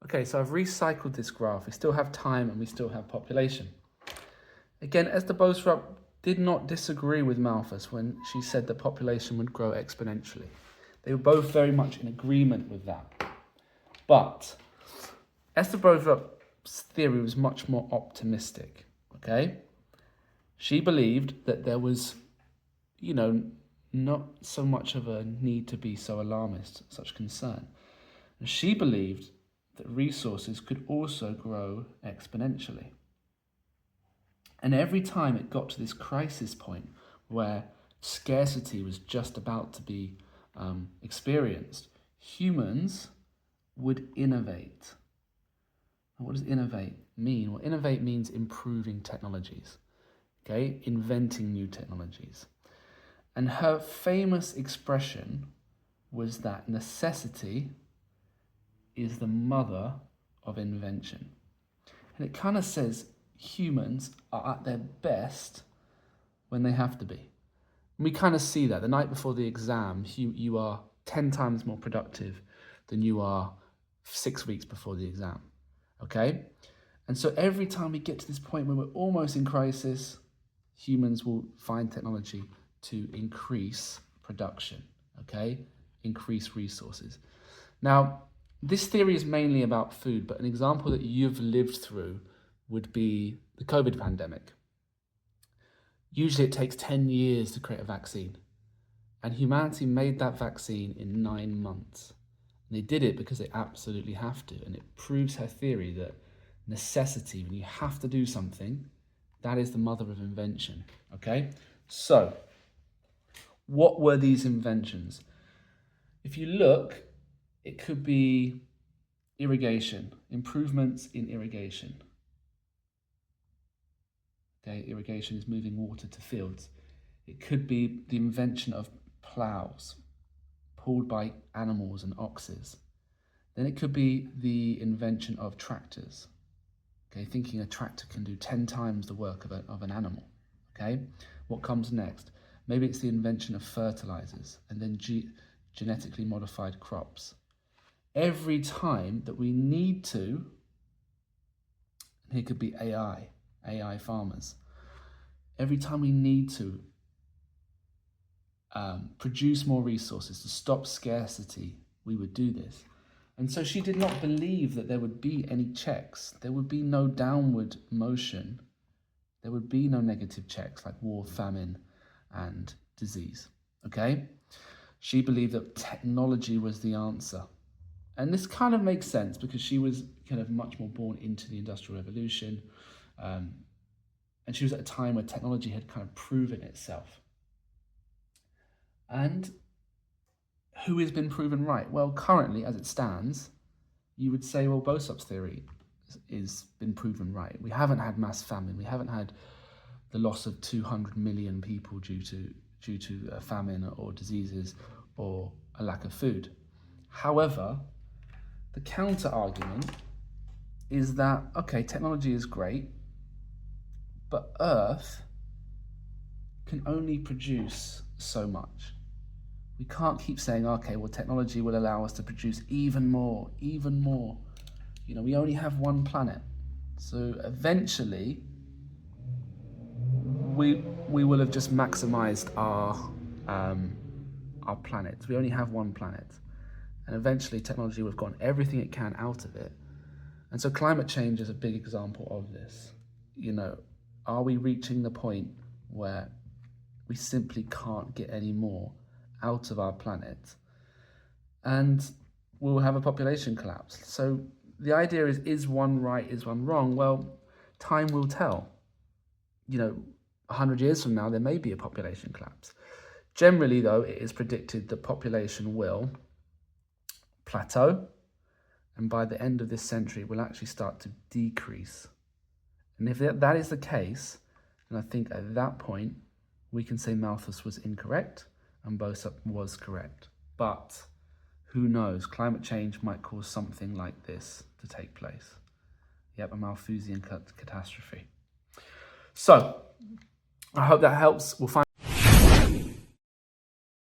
Okay, so I've recycled this graph. We still have time and we still have population. Again, Esther Boserup did not disagree with Malthus when she said the population would grow exponentially. They were both very much in agreement with that. But Esther Boserup's theory was much more optimistic, okay? She believed that there was, not so much of a need to be so alarmist, such concern. And she believed that resources could also grow exponentially. And every time it got to this crisis point where scarcity was just about to be experienced, humans would innovate. And what does innovate mean? Well, innovate means improving technologies, okay? Inventing new technologies. And her famous expression was that necessity is the mother of invention. And it kind of says humans are at their best when they have to be. And we kind of see that. The night before the exam, you are 10 times more productive than you are 6 weeks before the exam, okay? And so every time we get to this point where we're almost in crisis, humans will find technology to increase production, okay? Increase resources. Now, this theory is mainly about food, but an example that you've lived through would be the COVID pandemic. Usually it takes 10 years to create a vaccine, and humanity made that vaccine in 9 months. And they did it because they absolutely have to, and it proves her theory that necessity, when you have to do something, that is the mother of invention, okay? So, what were these inventions? If you look, it could be irrigation, improvements in irrigation. Okay, irrigation is moving water to fields. It could be the invention of plows pulled by animals and oxes. Then it could be the invention of tractors. Okay, thinking a tractor can do 10 times the work of an animal. Okay, what comes next? Maybe it's the invention of fertilizers and then genetically modified crops. Every time that we need to, here could be AI farmers. Every time we need to produce more resources to stop scarcity, we would do this. And so she did not believe that there would be any checks. There would be no downward motion. There would be no negative checks like war, famine, and disease, okay? She believed that technology was the answer. And this kind of makes sense because she was kind of much more born into the Industrial Revolution. And she was at a time where technology had kind of proven itself. And who has been proven right? Well, currently, as it stands, you would say, well, Boserup's theory is been proven right. We haven't had mass famine. We haven't had the loss of 200 million people due to a famine or diseases or a lack of food. However, the counter argument is that, okay, technology is great, but Earth can only produce so much. We can't keep saying, okay, well, technology will allow us to produce even more. We only have one planet. So eventually, we will have just maximized our planet. We only have one planet. And eventually, technology will have gotten everything it can out of it. And so climate change is a big example of this. Are we reaching the point where we simply can't get any more out of our planet? And we'll have a population collapse. So the idea is one right, is one wrong? Well, time will tell. 100 years from now, there may be a population collapse. Generally, though, it is predicted that population will plateau, and by the end of this century, it will actually start to decrease. And if that is the case, then I think at that point, we can say Malthus was incorrect and Boserup was correct. But who knows? Climate change might cause something like this to take place. Yep, a Malthusian catastrophe. So, I hope that helps. We'll find